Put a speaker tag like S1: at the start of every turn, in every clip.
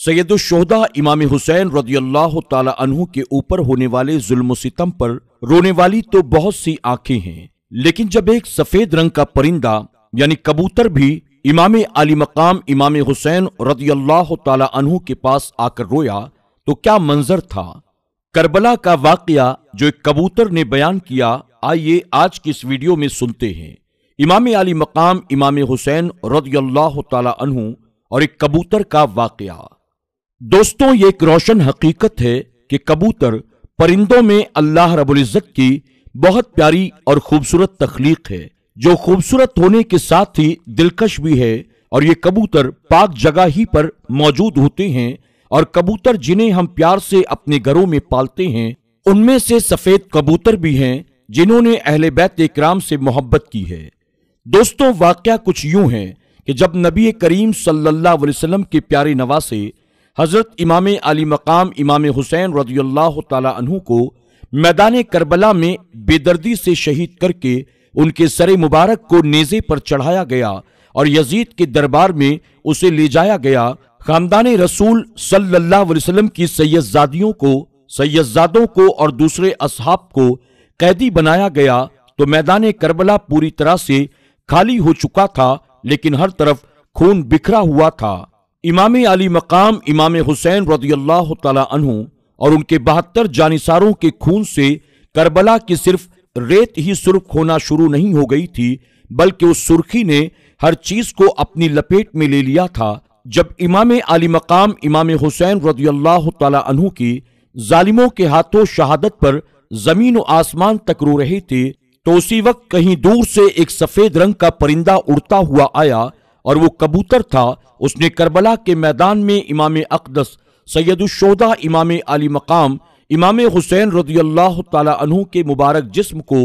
S1: सैयद शुहदा इमाम हुसैन रज़ी अल्लाह ताला अन्हु के ऊपर होने वाले जुल्म व सितम पर रोने वाली तो बहुत सी आंखें हैं, लेकिन जब एक सफेद रंग का परिंदा यानी कबूतर भी इमाम आली मकाम इमाम हुसैन रज़ी अल्लाह ताला अन्हु के पास आकर रोया तो क्या मंजर था। करबला का वाकया जो एक कबूतर ने बयान किया, आइए आज की इस वीडियो में सुनते हैं। इमाम आली मकाम इमाम हुसैन रज़ी अल्लाह ताला अन्हु और एक कबूतर का वाकया। दोस्तों, ये एक रोशन हकीकत है कि कबूतर परिंदों में अल्लाह रब्बुल इज्जत की बहुत प्यारी और खूबसूरत तख्लीक है, जो खूबसूरत होने के साथ ही दिलकश भी है। और ये कबूतर पाक जगह ही पर मौजूद होते हैं। और कबूतर जिन्हें हम प्यार से अपने घरों में पालते हैं, उनमें से सफेद कबूतर भी हैं जिन्होंने अहले बैत इकराम से मोहब्बत की है। दोस्तों, वाकया कुछ यूं है कि जब नबी करीम सल्लल्लाहु अलैहि वसल्लम के प्यारे नवासे हजरत इमाम आली मकाम इमाम हुसैन रज़ियल्लाहु ताला अन्हु को मैदान करबला में बेदर्दी से शहीद करके उनके सरे मुबारक को नेज़े पर चढ़ाया गया और यजीद के दरबार में उसे ले जाया गया, खानदान रसूल सल्लल्लाहु अलैहि वसल्लम की सैयदजादियों को, सैयदजादों को और दूसरे असहाब को कैदी बनाया गया, तो मैदान करबला पूरी तरह से खाली हो चुका था, लेकिन हर तरफ खून बिखरा हुआ था। इमाम आली मकाम इमाम हुसैन रज़ियल्लाहु ताला अन्हु और उनके 72 जानिसारों के खून से करबला की सिर्फ रेत ही सुर्ख होना शुरू नहीं हो गई थी, बल्कि उस सुर्खी ने हर चीज को अपनी लपेट में ले लिया था। जब इमाम आली मकाम इमाम हुसैन रज़ियल्लाहु ताला अन्हु की जालिमों के हाथों शहादत पर जमीन और आसमान तक रो रहे थे, तो उसी वक्त कहीं दूर से एक सफेद रंग का परिंदा उड़ता हुआ आया और वो कबूतर था। उसने करबला के मैदान में इमाम अक़दस सैयद शुहदा इमाम आली मकाम इमाम हुसैन रज़ियल्लाहु ताला अन्हु के मुबारक जिस्म को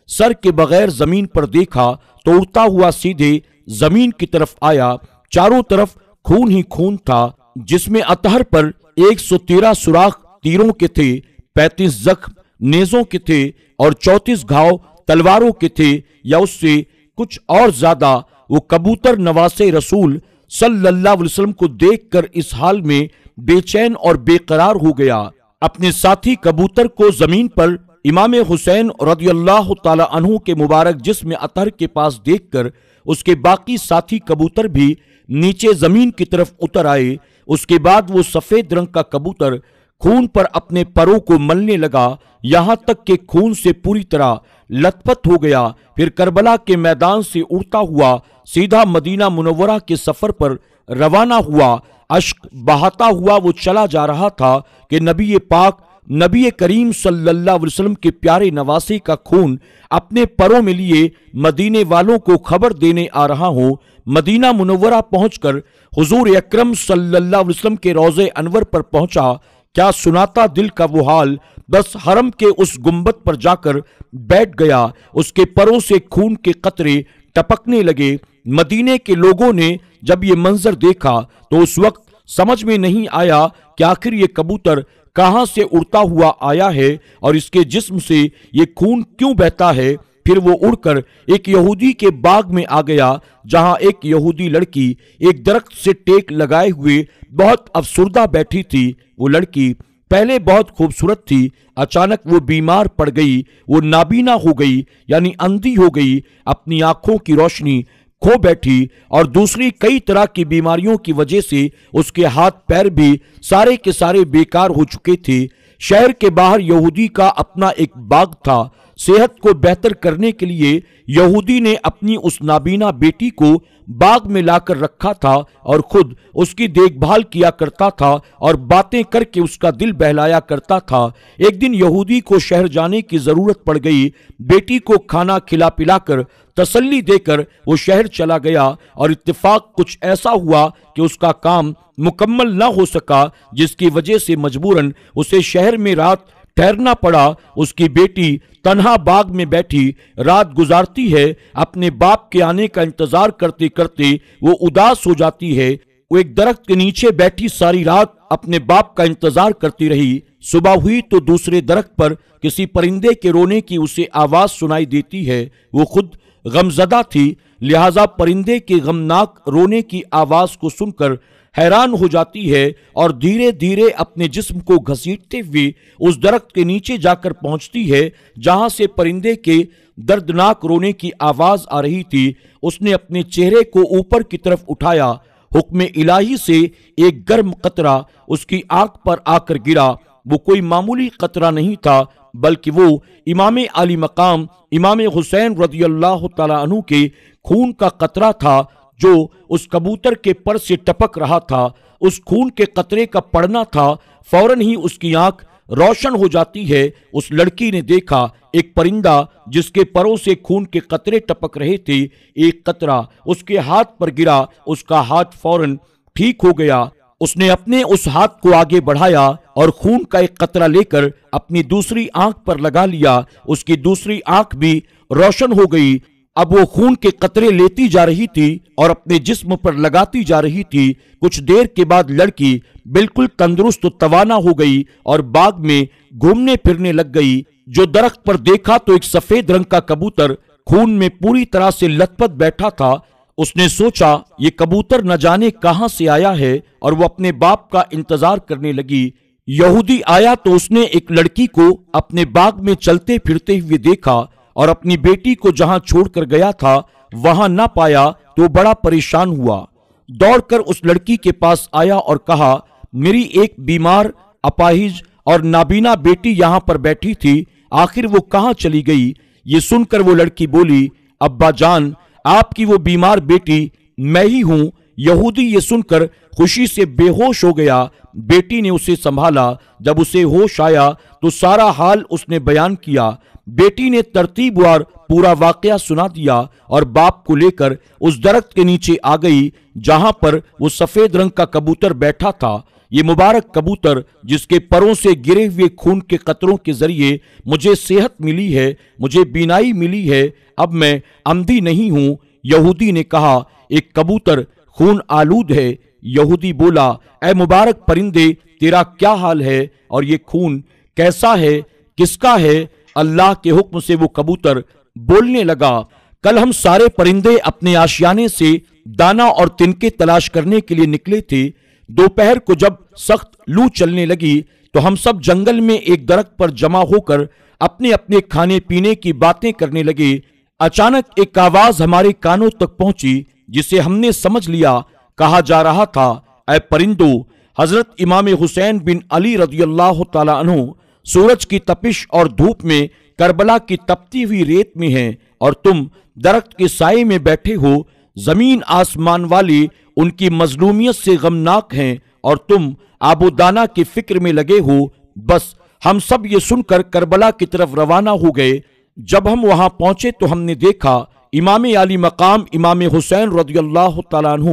S1: सर के बगैर जमीन पर देखा तो उड़ता हुआ सीधे जमीन की तरफ आया। चारों तरफ खून ही खून था, जिसमें अतहर पर 113 सुराख तीरों के थे, 35 जख्म नेजों के थे और 34 घाव तलवारों के थे या उससे कुछ और ज्यादा। वो कबूतर नवासे रसूल सल्लल्लाहु अलैहि वसल्लम को देखकर इस हाल में बेचैन और बेकरार हो गया। अपने साथी कबूतर को जमीन पर इमाम हुसैन रज़ियल्लाहु ताला अन्हु के मुबारक जिस्म अतहर के पास देखकर उसके बाकी साथी कबूतर भी नीचे जमीन की तरफ उतर आए। उसके बाद वो सफेद रंग का कबूतर खून पर अपने परों को मलने लगा, यहां तक कि खून से पूरी तरह लथपथ हो गया। फिर करबला के मैदान से उड़ता हुआ सीधा मदीना मुनव्वरा के सफर पर रवाना हुआ। अश्क बहाता हुआ वो चला जा रहा था कि नबी पाक नबी करीम सल्लल्लाहु अलैहि वसल्लम के प्यारे नवासे का खून अपने परों में लिए मदीने वालों को खबर देने आ रहा हूं। मदीना मुनव्वरा पहुंचकर हुजूर अकरम सल्लल्लाहु अलैहि वसल्लम के रोज़े अनवर पर पहुंचा। क्या सुनाता दिल का वो हाल, बस हरम के उस गुंबद पर जाकर बैठ गया। उसके परों से खून के कतरे टपकने लगे। मदीने के लोगों ने जब ये मंजर देखा तो उस वक्त समझ में नहीं आया कि आखिर ये कबूतर कहां से उड़ता हुआ आया है और इसके जिस्म से ये खून क्यों बहता है। फिर वो उड़कर एक यहूदी के बाग में आ गया, जहां एक यहूदी लड़की एक दरख्त से टेक लगाए हुए बहुत अफसुर्दा बैठी थी। वो लड़की पहले बहुत खूबसूरत थी, अचानक वो बीमार पड़ गई। वो नाबीना हो गई यानी अंधी हो गई, अपनी आंखों की रोशनी खो बैठी और दूसरी कई तरह की बीमारियों की वजह से उसके हाथ पैर भी सारे के सारे बेकार हो चुके थे। शहर के बाहर यहूदी का अपना एक बाग था। सेहत को बेहतर करने के लिए यहूदी ने अपनी उस नाबीना बेटी को बाग में लाकर रखा था और खुद उसकी देखभाल किया करता था और बातें करके उसका दिल बहलाया करता था। एक दिन यहूदी को शहर जाने की जरूरत पड़ गई। बेटी को खाना खिला पिलाकर तसल्ली देकर वो शहर चला गया और इत्तेफाक कुछ ऐसा हुआ कि उसका काम मुकम्मल ना हो सका, जिसकी वजह से मजबूरन उसे शहर में रात ठहरना पड़ा। उसकी बेटी तन्हा बाग में बैठी रात गुजारती है। अपने बाप के आने का इंतजार करते करते वो उदास हो जाती है। वो एक दरख्त के नीचे बैठी सारी रात अपने बाप का इंतजार करती रही। सुबह हुई तो दूसरे दरख्त पर किसी परिंदे के रोने की उसे आवाज सुनाई देती है। वो खुद गमजदा थी, लिहाजा परिंदे के गमनाक रोने की आवाज को सुनकर حیران ہو جاتی ہے اور دھیرے دھیرے اپنے جسم کو گھسیٹتے ہوئے اس درخت کے نیچے جا کر پہنچتی ہے جہاں سے پرندے کے دردناک رونے کی آواز آ رہی تھی۔ اس نے اپنے چہرے کو اوپر کی طرف اٹھایا، حکم الہی سے ایک گرم قطرہ اس کی آنکھ پر آ کر گرا۔ وہ کوئی معمولی قطرہ نہیں تھا بلکہ وہ امام عالی مقام امام حسین رضی اللہ تعالی عنہ کے خون کا قطرہ تھا جو اس کبوتر کے پر سے ٹپک رہا تھا۔ اس خون کے قطرے کا پڑنا تھا، فوراً ہی اس کی آنکھ روشن ہو جاتی ہے۔ اس لڑکی نے دیکھا ایک پرندہ جس کے پروں سے خون کے قطرے ٹپک رہے تھے، ایک قطرہ اس کے ہاتھ پر گرا، اس کا ہاتھ فوراً ٹھیک ہو گیا۔ اس نے اپنے اس ہاتھ کو آگے بڑھایا اور خون کا ایک قطرہ لے کر اپنی دوسری آنکھ پر لگا لیا۔ اس کی دوسری آنکھ بھی روشن ہو گئی۔ اب وہ خون کے قطرے لیتی جا رہی تھی اور اپنے جسم پر لگاتی جا رہی تھی۔ کچھ دیر کے بعد لڑکی بالکل تندرست و توانا ہو گئی اور باغ میں گھومنے پھرنے لگ گئی۔ جو درخت پر دیکھا تو ایک سفید رنگ کا کبوتر خون میں پوری طرح سے لت پت بیٹھا تھا۔ اس نے سوچا یہ کبوتر نہ جانے کہاں سے آیا ہے اور وہ اپنے باپ کا انتظار کرنے لگی۔ یہودی آیا تو اس نے ایک لڑکی کو اپنے باغ میں چلتے پھرتے ہوئے دیکھا اور اپنی بیٹی کو جہاں چھوڑ کر گیا تھا وہاں نہ پایا تو بڑا پریشان ہوا۔ دوڑ کر اس لڑکی کے پاس آیا اور کہا، میری ایک بیمار، اپاہج اور نابینا بیٹی یہاں پر بیٹھی تھی، آخر وہ کہاں چلی گئی؟ یہ سن کر وہ لڑکی بولی، ابا جان، آپ کی وہ بیمار بیٹی میں ہی ہوں۔ یہودی یہ سن کر خوشی سے بے ہوش ہو گیا۔ بیٹی نے اسے سنبھالا۔ جب اسے ہوش آیا تو سارا حال اس نے بیان کیا۔ بیٹی نے ترتیب وار پورا واقعہ سنا دیا اور باپ کو لے کر اس درخت کے نیچے آ گئی جہاں پر وہ سفید رنگ کا کبوتر بیٹھا تھا۔ یہ مبارک کبوتر جس کے پروں سے گرے ہوئے خون کے قطروں کے ذریعے مجھے صحت ملی ہے، مجھے بینائی ملی ہے، اب میں اندھی نہیں ہوں۔ یہودی نے کہا، ایک کبوتر خون آلود ہے۔ یہودی بولا، اے مبارک پرندے، تیرا کیا حال ہے اور یہ خون کیسا ہے، کس کا ہے؟ اللہ کے حکم سے وہ کبوتر بولنے لگا، کل ہم سارے پرندے اپنے آشیانے سے دانا اور تنکے تلاش کرنے کے لیے نکلے تھے۔ دوپہر کو جب سخت لو چلنے لگی تو ہم سب جنگل میں ایک درخت پر جمع ہو کر اپنے اپنے کھانے پینے کی باتیں کرنے لگے۔ اچانک ایک آواز ہمارے کانوں تک پہنچی جسے ہم نے سمجھ لیا۔ کہا جا رہا تھا، اے پرندو، حضرت امام حسین بن علی رضی اللہ تعالی عنہ سورج کی تپش اور دھوپ میں کربلا کی تپتی ہوئی ریت میں ہیں اور تم درخت کے سائے میں بیٹھے ہو۔ زمین آسمان والے ان کی مظلومیت سے غمناک ہیں اور تم آب و دانا کی فکر میں لگے ہو۔ بس ہم سب یہ سن کر کربلا کی طرف روانہ ہو گئے۔ جب ہم وہاں پہنچے تو ہم نے دیکھا امام علی مقام امام حسین رضی اللہ تعالیٰ عنہ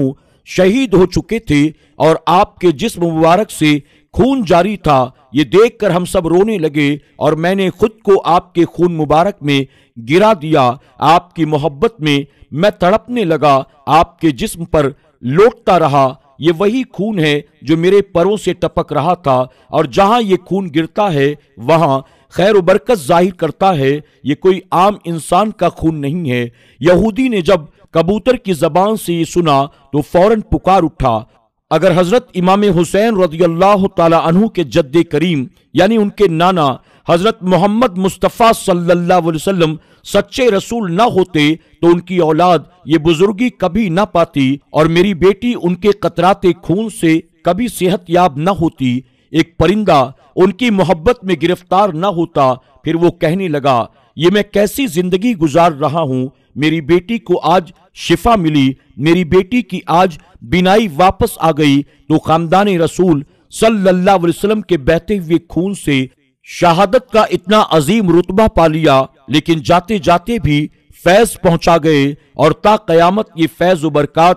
S1: شہید ہو چکے تھے اور آپ کے جسم مبارک سے خون جاری تھا۔ یہ دیکھ کر ہم سب رونے لگے اور میں نے خود کو آپ کے خون مبارک میں گرا دیا۔ آپ کی محبت میں تڑپنے لگا، آپ کے جسم پر لوٹتا رہا۔ یہ وہی خون ہے جو میرے پروں سے ٹپک رہا تھا اور جہاں یہ خون گرتا ہے وہاں خیر و برکت ظاہر کرتا ہے۔ یہ کوئی عام انسان کا خون نہیں ہے۔ یہودی نے جب کبوتر کی زبان سے یہ سنا تو فوراً پکار اٹھا، اگر حضرت امام حسین رضی اللہ تعالی عنہ کے جد کریم یعنی ان کے نانا حضرت محمد مصطفیٰ صلی اللہ علیہ وسلم سچے رسول نہ ہوتے تو ان کی اولاد یہ بزرگی کبھی نہ پاتی اور میری بیٹی ان کے قطرات خون سے کبھی صحت یاب نہ ہوتی، ایک پرندہ ان کی محبت میں گرفتار نہ ہوتا۔ پھر وہ کہنے لگا، یہ میں کیسی زندگی گزار رہا ہوں، میری بیٹی کو آج شفا ملی، میری بیٹی کی آج بینائی واپس آ گئی تو خاندان رسول صلی اللہ علیہ وسلم کے بہتے ہوئے خون سے شہادت کا اتنا عظیم رتبہ پا لیا، لیکن جاتے جاتے بھی فیض پہنچا گئے اور تا قیامت یہ فیض و برکات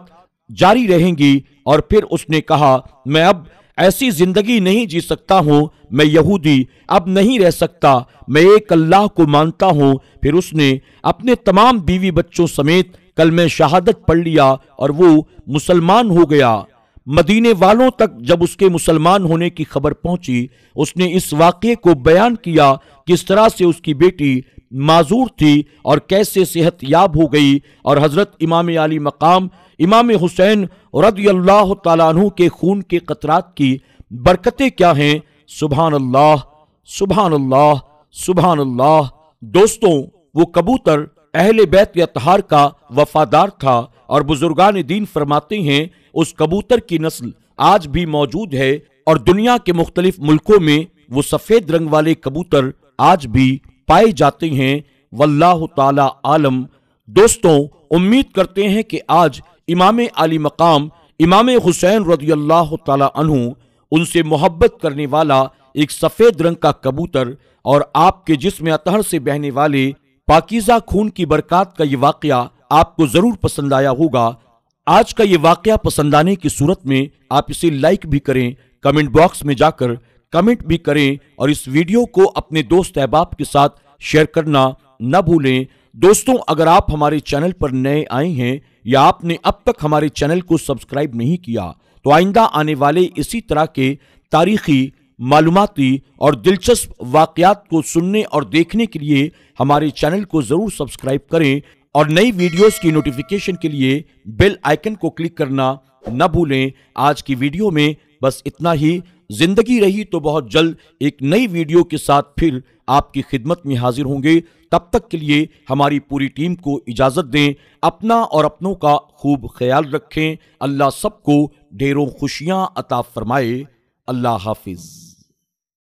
S1: جاری رہیں گی۔ اور پھر اس نے کہا، میں اب ایسی زندگی نہیں جی سکتا ہوں، میں یہودی اب نہیں رہ سکتا، میں ایک اللہ کو مانتا ہوں۔ پھر اس نے اپنے تمام بیوی بچوں سمیت کلمہ شہادت پڑھ لیا اور وہ مسلمان ہو گیا۔ مدینے والوں تک جب اس کے مسلمان ہونے کی خبر پہنچی، اس نے اس واقعے کو بیان کیا، کس طرح سے اس کی بیٹی معذور تھی اور کیسے صحت یاب ہو گئی اور حضرت امام علی مقام امام حسین रज़ी अल्लाह ताला अन्हु के खून के कतरात की बरकतें क्या हैं। सुभान अल्लाह, सुभान अल्लाह, सुभान अल्लाह। दोस्तों, वो कबूतर अहले बैत अतहार का वफादार था और बुजुर्गान दीन फरमाते हैं उस कबूतर की नस्ल आज भी मौजूद है और दुनिया के मुख्तलिफ मुल्कों में वो सफेद रंग वाले कबूतर आज भी पाए जाते हैं। वल्लाहु ताला आलम। दोस्तों, उम्मीद करते हैं कि आज इमाम आली मकाम इमाम हुसैन रज़ियल्लाहु ताला अन्हु, उनसे मोहब्बत करने वाला एक सफेद रंग का कबूतर और आपके जिस्म अतहर से बहने वाले पाकीज़ा खून की बरकत का ये वाकया आपको जरूर पसंद आया होगा। आज का ये वाकया पसंद आने की सूरत में आप इसे लाइक भी करें, कमेंट बॉक्स में जाकर कमेंट भी करें और इस वीडियो को अपने दोस्त अहबाब के साथ शेयर करना न भूलें। दोस्तों, अगर आप हमारे चैनल पर नए आए हैं या आपने अब तक हमारे चैनल को सब्सक्राइब नहीं किया तो आइंदा आने वाले इसी तरह के तारीखी, मालूमाती और दिलचस्प वाकयात को सुनने और देखने के लिए हमारे चैनल को जरूर सब्सक्राइब करें और नई वीडियोस की नोटिफिकेशन के लिए बेल आइकन को क्लिक करना न भूलें। आज की वीडियो में बस इतना ही। जिंदगी रही तो बहुत जल्द एक नई वीडियो के साथ फिर आपकी खिदमत में हाजिर होंगे। तब तक के लिए हमारी पूरी टीम को इजाजत दें। अपना और अपनों का खूब ख्याल रखें। अल्लाह सबको ढेरों खुशियां अता फरमाए। अल्लाह हाफिज।